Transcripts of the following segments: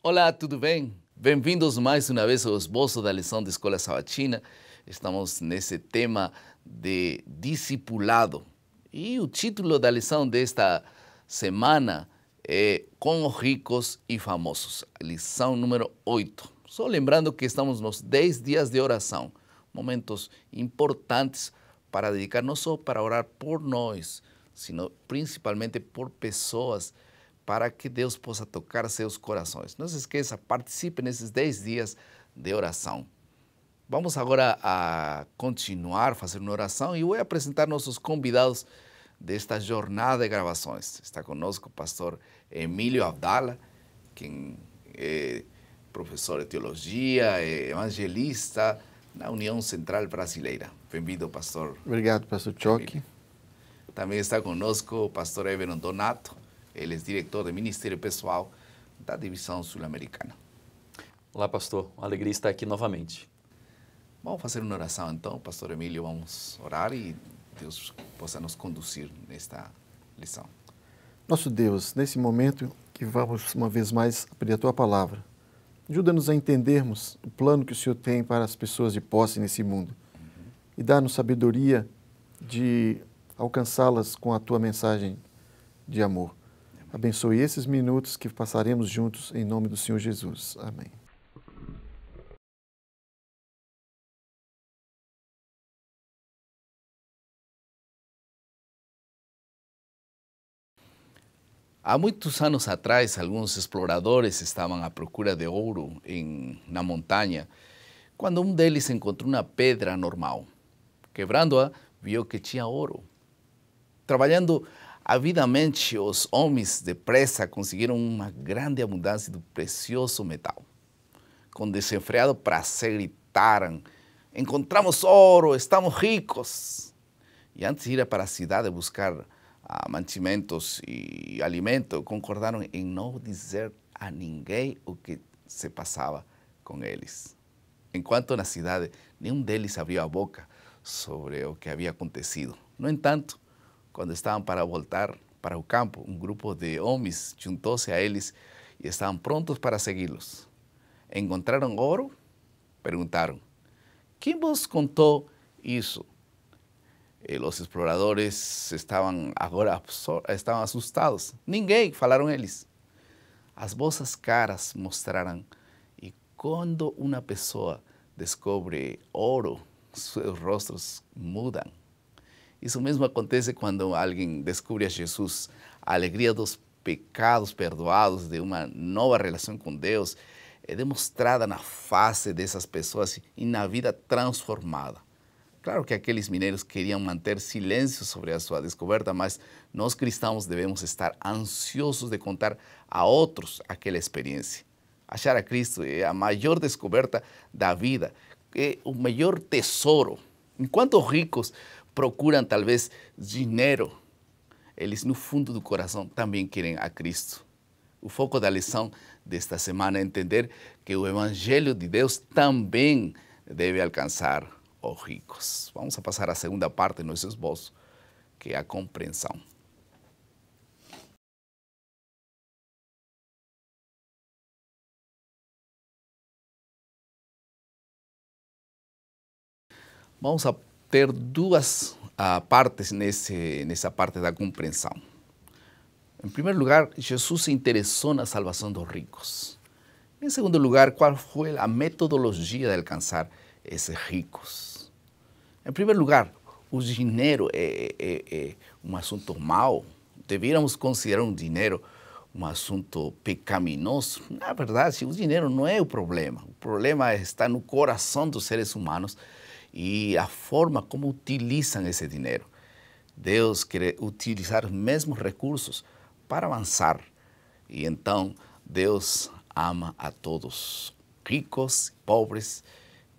Olá, tudo bem? Bem-vindos mais uma vez ao esboço da lição da Escola Sabatina. Estamos nesse tema de discipulado. E o título da lição desta semana é Com os ricos e famosos, lição número 8. Só lembrando que estamos nos 10 dias de oração, momentos importantes para dedicar não só para orar por nós, sino principalmente por pessoas, para que Deus possa tocar seus corações. Não se esqueça, participe nesses 10 dias de oração. Vamos agora a continuar fazendo uma oração e vou apresentar nossos convidados desta jornada de gravações. Está conosco o pastor Emílio Abdala, quem é professor de teologia, é evangelista na União Central Brasileira. Bem-vindo, pastor. Obrigado, pastor Choque. Também está conosco o pastor Everton Donato. Ele é diretor de Ministério Pessoal da Divisão Sul-Americana. Olá, pastor. Uma alegria estar aqui novamente. Vamos fazer uma oração, então, pastor Emílio. Vamos orar e Deus possa nos conduzir nesta lição. Nosso Deus, nesse momento que vamos uma vez mais abrir a Tua Palavra, ajuda-nos a entendermos o plano que o Senhor tem para as pessoas de posse nesse mundo e dá-nos sabedoria de alcançá-las com a Tua mensagem de amor. Abençoe esses minutos que passaremos juntos em nome do Senhor Jesus. Amém. Há muitos anos atrás, alguns exploradores estavam à procura de ouro na montanha, quando um deles encontrou uma pedra normal. Quebrando-a, viu que tinha ouro. Trabalhando avidamente, os homens depressa conseguiram uma grande abundância do precioso metal. Com desenfreado prazer gritaram: encontramos ouro, estamos ricos! E antes de ir para a cidade buscar mantimentos e alimento, concordaram em não dizer a ninguém o que se passava com eles. Enquanto na cidade, nenhum deles abriu a boca sobre o que havia acontecido. No entanto, quando estavam para voltar para o campo, um grupo de homens juntou-se a eles e estavam prontos para segui-los. Encontraram ouro? Perguntaram. Quem vos contou isso? Os exploradores estavam assustados. Ninguém, falaram eles. As vossas caras mostraram, e quando uma pessoa descobre ouro, seus rostos mudam. Isso mesmo acontece quando alguém descobre a Jesus. A alegria dos pecados perdoados, de uma nova relação com Deus, é demonstrada na face dessas pessoas e na vida transformada. Claro que aqueles mineiros queriam manter silêncio sobre a sua descoberta, mas nós cristãos devemos estar ansiosos de contar a outros aquela experiência. Achar a Cristo é a maior descoberta da vida, é o maior tesouro. Enquanto os ricos procuram talvez dinheiro, eles no fundo do coração também querem a Cristo. O foco da lição desta semana é entender que o Evangelho de Deus também deve alcançar os ricos. Vamos a passar à segunda parte do nosso esboço, que é a compreensão. Vamos a ter duas partes nessa parte da compreensão. Em primeiro lugar, Jesus se interessou na salvação dos ricos. Em segundo lugar, qual foi a metodologia de alcançar esses ricos? Em primeiro lugar, o dinheiro é um assunto mau. Devíamos considerar o dinheiro um assunto pecaminoso. Na verdade, o dinheiro não é o problema. O problema está no coração dos seres humanos e a forma como utilizam esse dinheiro. Deus quer utilizar os mesmos recursos para avançar. E então, Deus ama a todos, ricos e pobres.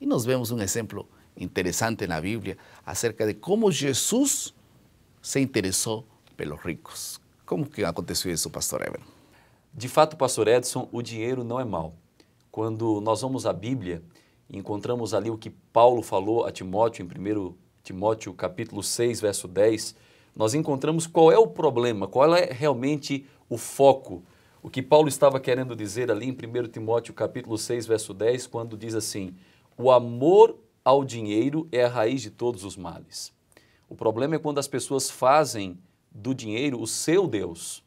E nós vemos um exemplo interessante na Bíblia acerca de como Jesus se interessou pelos ricos. Como que aconteceu isso, pastor Everton? De fato, pastor Edson, o dinheiro não é mau. Quando nós vamos à Bíblia, encontramos ali o que Paulo falou a Timóteo, em 1 Timóteo capítulo 6, verso 10, nós encontramos qual é o problema, qual é realmente o foco. o que Paulo estava querendo dizer ali em 1 Timóteo capítulo 6, verso 10, quando diz assim, o amor ao dinheiro é a raiz de todos os males. O problema é quando as pessoas fazem do dinheiro o seu Deus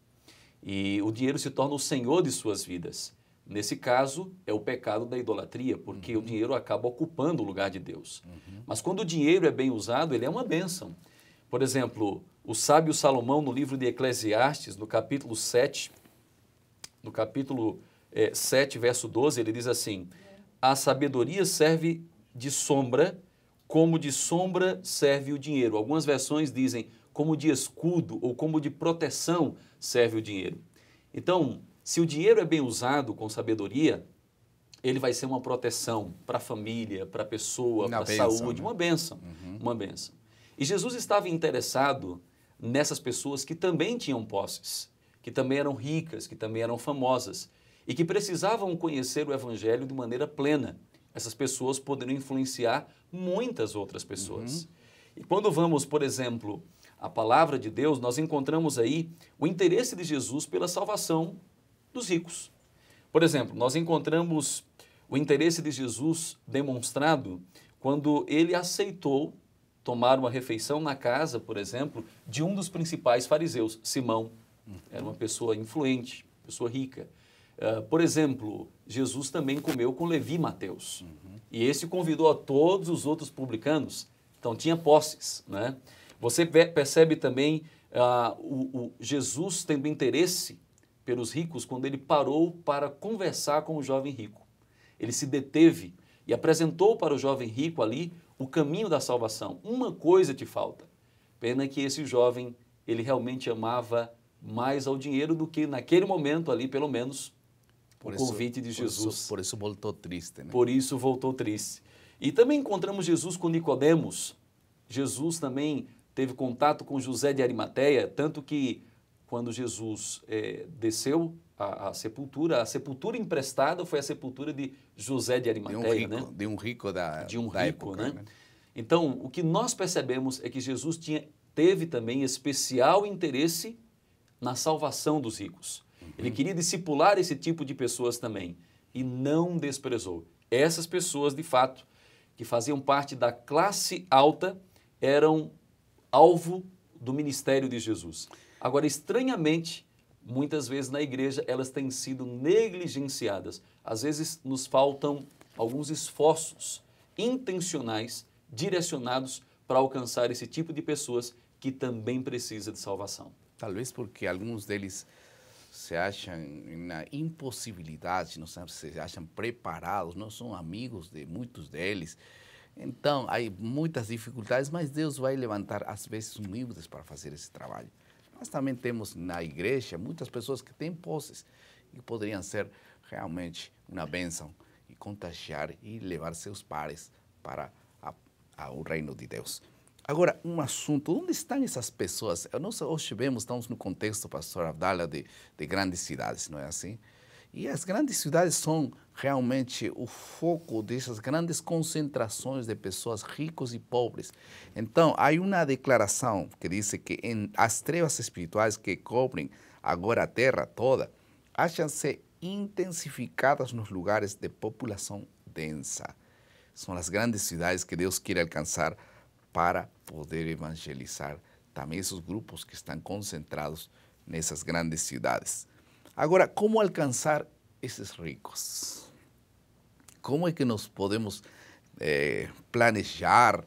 e o dinheiro se torna o senhor de suas vidas. Nesse caso, é o pecado da idolatria, porque o dinheiro acaba ocupando o lugar de Deus. Mas quando o dinheiro é bem usado, ele é uma bênção. Por exemplo, o sábio Salomão, no livro de Eclesiastes, no capítulo 7, verso 12, ele diz assim, a sabedoria serve de sombra, como de sombra serve o dinheiro. Algumas versões dizem como de escudo ou como de proteção serve o dinheiro. Então, se o dinheiro é bem usado com sabedoria, ele vai ser uma proteção para a família, para a pessoa, para a saúde, né? Uma bênção, uma bênção. E Jesus estava interessado nessas pessoas que também tinham posses, que também eram ricas, que também eram famosas e que precisavam conhecer o Evangelho de maneira plena. Essas pessoas poderiam influenciar muitas outras pessoas. E quando vamos, por exemplo, à palavra de Deus, nós encontramos aí o interesse de Jesus pela salvação dos ricos. Por exemplo, nós encontramos o interesse de Jesus demonstrado quando ele aceitou tomar uma refeição na casa, por exemplo, de um dos principais fariseus, Simão. Era uma pessoa influente, pessoa rica. Por exemplo, Jesus também comeu com Levi e Mateus. E esse convidou a todos os outros publicanos. Então, tinha posses, né? Você percebe também Jesus tendo interesse pelos ricos quando ele parou para conversar com o jovem rico. Ele se deteve e apresentou para o jovem rico ali o caminho da salvação. Uma coisa te falta. Pena que esse jovem, ele realmente amava mais ao dinheiro do que naquele momento ali, pelo menos, o convite de Jesus. Por isso voltou triste, né? Por isso voltou triste. E também encontramos Jesus com Nicodemos. Jesus também teve contato com José de Arimateia, tanto que quando Jesus desceu à sepultura, a sepultura emprestada foi a sepultura de José de Arimateia, de um rico da época, né? Então, o que nós percebemos é que Jesus teve também especial interesse na salvação dos ricos. Ele queria discipular esse tipo de pessoas também e não desprezou. Essas pessoas, de fato, que faziam parte da classe alta, eram alvo do ministério de Jesus. Agora, estranhamente, muitas vezes na igreja elas têm sido negligenciadas. Às vezes nos faltam alguns esforços intencionais, direcionados para alcançar esse tipo de pessoas que também precisa de salvação. Talvez porque alguns deles se acham na impossibilidade, não se acham preparados, não são amigos de muitos deles. Então, há muitas dificuldades, mas Deus vai levantar, às vezes, humildes para fazer esse trabalho. Nós também temos na igreja muitas pessoas que têm posses e poderiam ser realmente uma bênção e contagiar e levar seus pares para o reino de Deus. Agora, um assunto, onde estão essas pessoas? Nós hoje estamos no contexto, pastor Avdala, de grandes cidades, não é assim? E as grandes cidades são realmente o foco dessas grandes concentrações de pessoas ricos e pobres. Então, há uma declaração que diz que as trevas espirituais que cobrem agora a terra toda, acham-se intensificadas nos lugares de população densa. São as grandes cidades que Deus quer alcançar para poder evangelizar também esses grupos que estão concentrados nessas grandes cidades. Agora, como alcançar esses ricos? Como é que nós podemos planejar,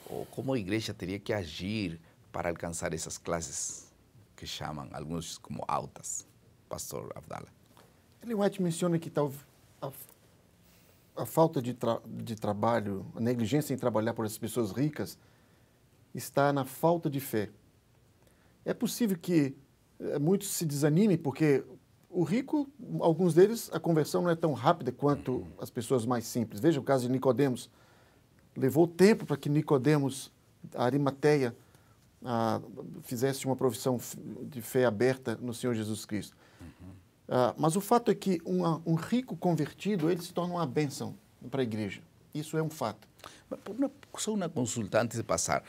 ou como a igreja teria que agir para alcançar essas classes que chamam alguns como altas? Pastor Avdala. Ellen White menciona que a falta de trabalho, a negligência em trabalhar por essas pessoas ricas está na falta de fé. É possível que muitos se desanimem porque o rico, alguns deles, a conversão não é tão rápida quanto as pessoas mais simples. Veja o caso de Nicodemos. Levou tempo para que Nicodemos, a Arimateia, fizesse uma profissão de fé aberta no Senhor Jesus Cristo. Mas o fato é que um rico convertido, ele se torna uma bênção para a igreja. Isso é um fato. Só uma consulta antes de passar.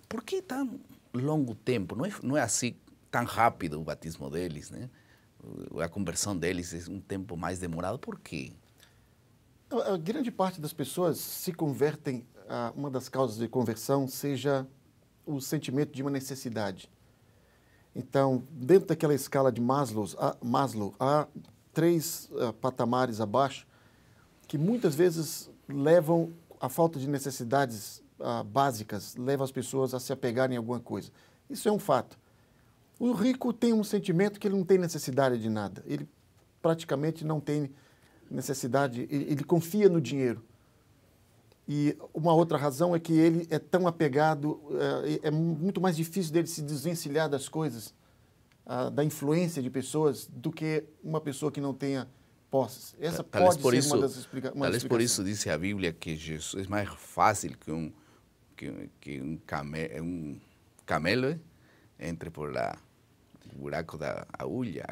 Por que tão longo tempo? Não é assim tão rápido o batismo deles, né? a conversão deles é um tempo mais demorado. Por quê? A grande parte das pessoas se convertem, uma das causas de conversão seja o sentimento de uma necessidade. Então, dentro daquela escala de Maslow, há 3 patamares abaixo que muitas vezes levam a falta de necessidades básicas, levam as pessoas a se apegarem a alguma coisa. Isso é um fato. O rico tem um sentimento que ele não tem necessidade de nada. Ele praticamente não tem necessidade, ele confia no dinheiro. E uma outra razão é que ele é tão apegado, é muito mais difícil dele se desvencilhar das coisas, da influência de pessoas, do que uma pessoa que não tenha posses. Essa pode ser uma das explicações. Talvez por isso diz a Bíblia que Jesus é mais fácil que um camelo entre por o buraco da agulha.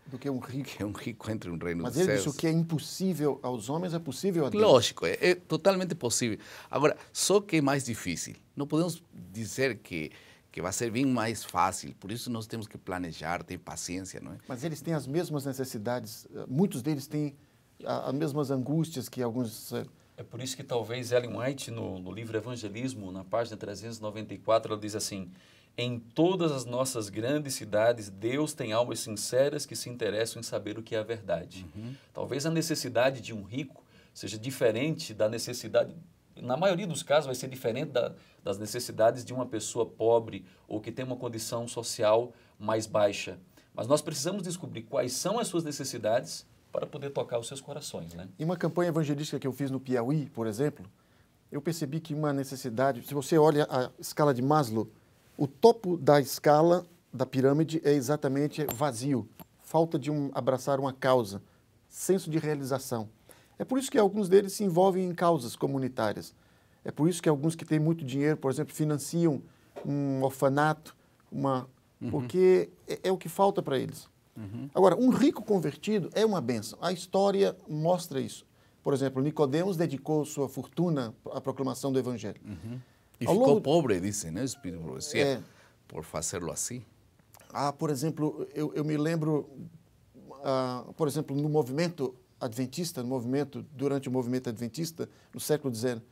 Do que um rico. Que um rico entre um reino Mas dos ele céus. disse: o que é impossível aos homens é possível a Deus. Lógico, é totalmente possível. Agora, só que é mais difícil. Não podemos dizer que vai ser bem mais fácil. Por isso nós temos que planejar, ter paciência, não é? Mas eles têm as mesmas necessidades. Muitos deles têm as mesmas angústias que alguns... É por isso que talvez Ellen White, no livro Evangelismo, na página 394, ela diz assim: em todas as nossas grandes cidades, Deus tem almas sinceras que se interessam em saber o que é a verdade. Talvez a necessidade de um rico seja diferente da necessidade, na maioria dos casos vai ser diferente das necessidades de uma pessoa pobre ou que tem uma condição social mais baixa. Mas nós precisamos descobrir quais são as suas necessidades para poder tocar os seus corações, né? Em uma campanha evangelística que eu fiz no Piauí, por exemplo, eu percebi que uma necessidade, se você olha a escala de Maslow, o topo da escala da pirâmide é exatamente vazio, falta de abraçar uma causa, senso de realização. É por isso que alguns deles se envolvem em causas comunitárias. É por isso que alguns que têm muito dinheiro, por exemplo, financiam um orfanato, porque é o que falta para eles. Agora, um rico convertido é uma bênção. A história mostra isso. Por exemplo, Nicodemos dedicou sua fortuna à proclamação do Evangelho. E ficou pobre, dizem, né? O Espírito de profecia, por fazê-lo assim. Por exemplo, eu me lembro, por exemplo, no movimento adventista, durante o movimento adventista, no século XIX,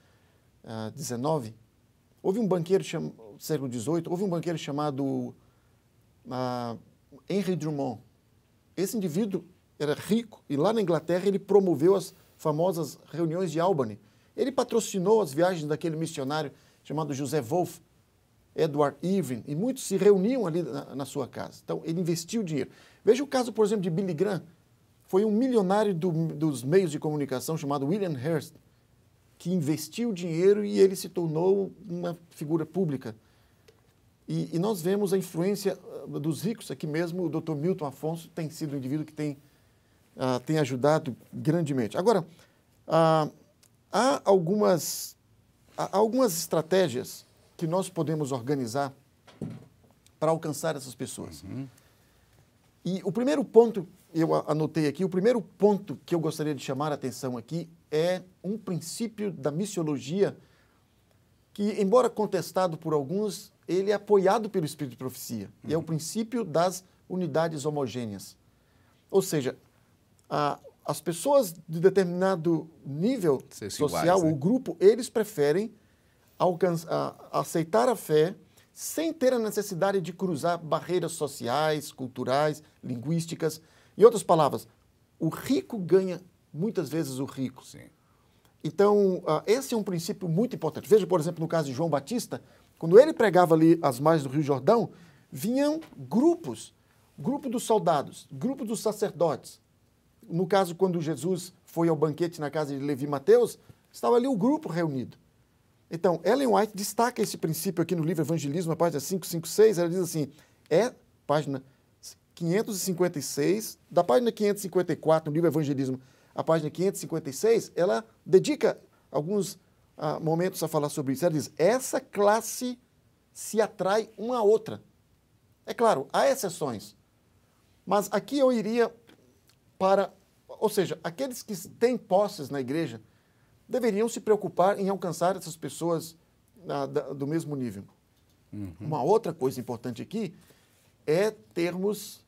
houve um banqueiro, século XVIII, houve um banqueiro chamado Henry Drummond. Esse indivíduo era rico e lá na Inglaterra ele promoveu as famosas reuniões de Albany. Ele patrocinou as viagens daquele missionário chamado José Wolff, Edward Irving, e muitos se reuniam ali na sua casa. Então, ele investiu dinheiro. Veja o caso, por exemplo, de Billy Graham. Foi um milionário dos meios de comunicação chamado William Hearst, que investiu dinheiro e ele se tornou uma figura pública. E nós vemos a influência dos ricos. Aqui mesmo, o Dr. Milton Afonso tem sido um indivíduo que tem ajudado grandemente. Agora, há algumas estratégias que nós podemos organizar para alcançar essas pessoas. E o primeiro ponto, eu anotei aqui, o primeiro ponto que eu gostaria de chamar a atenção aqui é um princípio da missiologia que, embora contestado por alguns, ele é apoiado pelo Espírito de Profecia. E é o princípio das unidades homogêneas. Ou seja, as pessoas de determinado nível social, iguais, né? O grupo, eles preferem aceitar a fé sem ter a necessidade de cruzar barreiras sociais, culturais, linguísticas. Em outras palavras, o rico ganha muitas vezes o rico. Sim. Então, esse é um princípio muito importante. Veja, por exemplo, no caso de João Batista, quando ele pregava ali às margens do Rio Jordão, vinham grupos, grupo dos soldados, grupo dos sacerdotes. No caso, quando Jesus foi ao banquete na casa de Levi e Mateus, estava ali o grupo reunido. Então, Ellen White destaca esse princípio aqui no livro Evangelismo, na página 556, ela diz assim, página 556, da página 554, no livro Evangelismo, a página 556, ela dedica alguns momentos a falar sobre isso. Ela diz, essa classe se atrai uma à outra. É claro, há exceções, mas aqui eu iria ou seja, aqueles que têm posses na igreja deveriam se preocupar em alcançar essas pessoas do mesmo nível. Uma outra coisa importante aqui é termos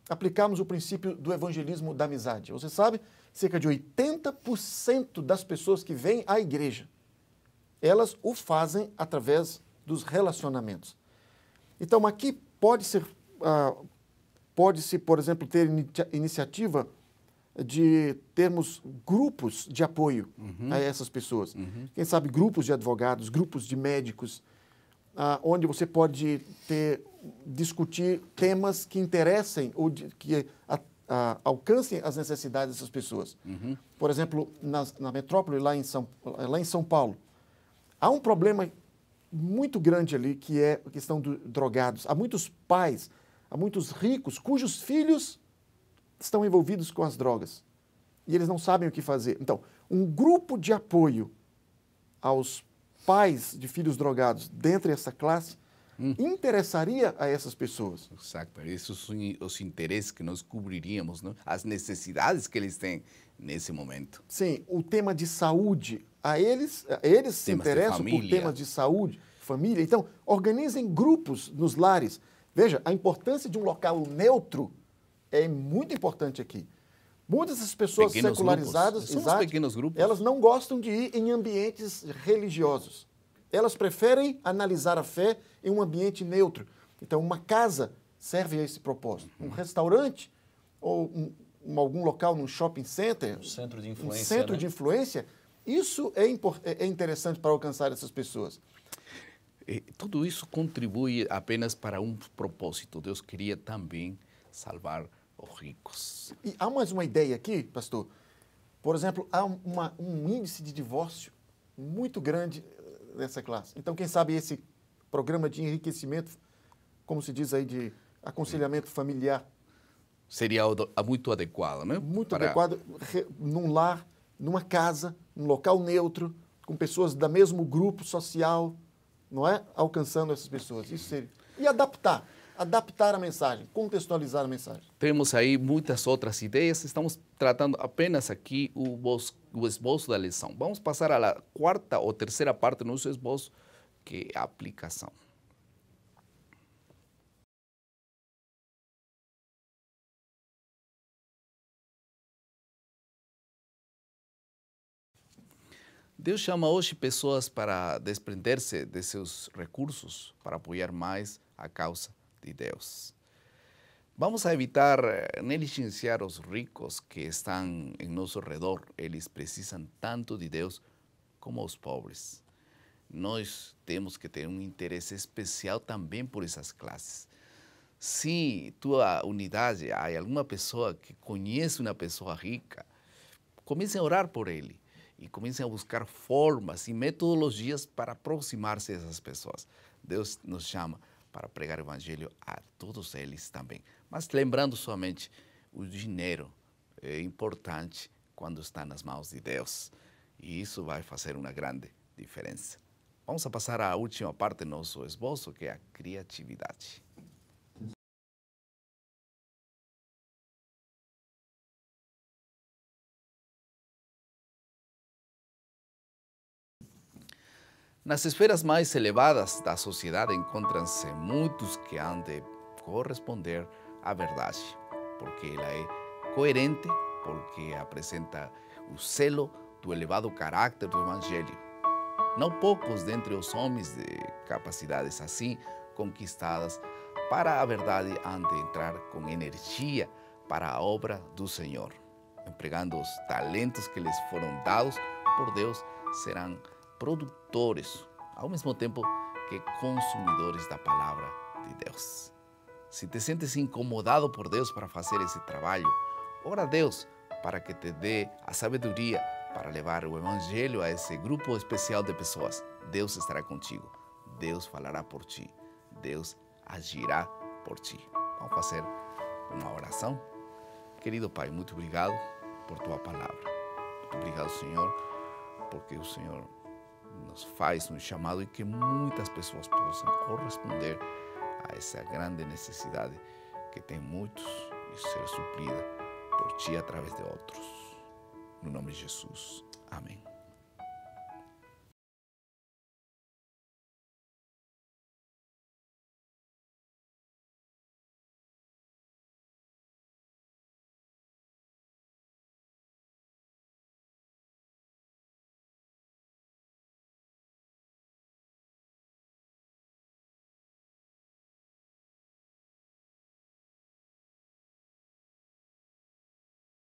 aplicarmos o princípio do evangelismo da amizade. Você sabe, cerca de 80% das pessoas que vêm à igreja, elas o fazem através dos relacionamentos. Então, aqui pode-se, por exemplo, ter iniciativa de termos grupos de apoio a essas pessoas. Quem sabe grupos de advogados, grupos de médicos, onde você pode discutir temas que interessem ou que alcancem as necessidades dessas pessoas. Por exemplo, na metrópole, lá em São Paulo, há um problema muito grande ali, que é a questão dos drogados. Há muitos pais, há muitos ricos, cujos filhos estão envolvidos com as drogas. E eles não sabem o que fazer. Então, um grupo de apoio aos pais de filhos drogados dentro dessa classe interessaria a essas pessoas. Exato. Esses são os interesses que nós cobriríamos, não? As necessidades que eles têm nesse momento. Sim, o tema de saúde, eles se interessam por temas de saúde, família. Então, organizem grupos nos lares. Veja, a importância de um local neutro é muito importante aqui. Muitas dessas pessoas pequenos secularizadas, pequenos grupos. Elas não gostam de ir em ambientes religiosos. Elas preferem analisar a fé em um ambiente neutro. Então, uma casa serve a esse propósito. Um restaurante ou algum local, num shopping center, um centro de influência, um centro de influência, isso é interessante para alcançar essas pessoas. Tudo isso contribui apenas para um propósito. Deus queria também salvar os ricos. E há mais uma ideia aqui, pastor. Por exemplo, há um índice de divórcio muito grande nessa classe. Então, quem sabe esse programa de enriquecimento, como se diz aí, de aconselhamento familiar. Seria muito adequado, né? Muito adequado, num lar, numa casa, num local neutro, com pessoas do mesmo grupo social, não é? Alcançando essas pessoas. Isso seria. E adaptar a mensagem, contextualizar a mensagem. Temos aí muitas outras ideias, estamos tratando apenas aqui o esboço da lição. Vamos passar à quarta ou terceira parte do nosso esboço, que é a aplicação. Deus chama hoje pessoas para desprender-se de seus recursos para apoiar mais a causa de Deus. Vamos a evitar negligenciar os ricos que estão em nosso redor. Eles precisam tanto de Deus como os pobres. Nós temos que ter um interesse especial também por essas classes. Se tua unidade há alguma pessoa que conhece uma pessoa rica, comece a orar por ele e comecem a buscar formas e metodologias para aproximar-se dessas pessoas. Deus nos chama para pregar o evangelho a todos eles também. Mas lembrando somente, o dinheiro é importante quando está nas mãos de Deus. E isso vai fazer uma grande diferença. Vamos a passar à última parte do nosso esboço, que é a criatividade. Nas esferas mais elevadas da sociedade encontram-se muitos que hão de corresponder à verdade, porque ela é coerente, porque apresenta o selo do elevado caráter do Evangelho. Não poucos dentre os homens de capacidades assim conquistadas para a verdade hão de entrar com energia para a obra do Senhor. Empregando os talentos que lhes foram dados por Deus, serão produtores, ao mesmo tempo que consumidores da palavra de Deus. Se te sentes incomodado por Deus para fazer esse trabalho, ora a Deus para que te dê a sabedoria para levar o Evangelho a esse grupo especial de pessoas. Deus estará contigo, Deus falará por ti, Deus agirá por ti. Vamos fazer uma oração? Querido Pai, muito obrigado por tua palavra. Muito obrigado, Senhor, porque o Senhor nos faz um chamado e que muitas pessoas possam corresponder a essa grande necessidade que tem muitos e ser suprida por Ti através de outros. No nome de Jesus. Amém.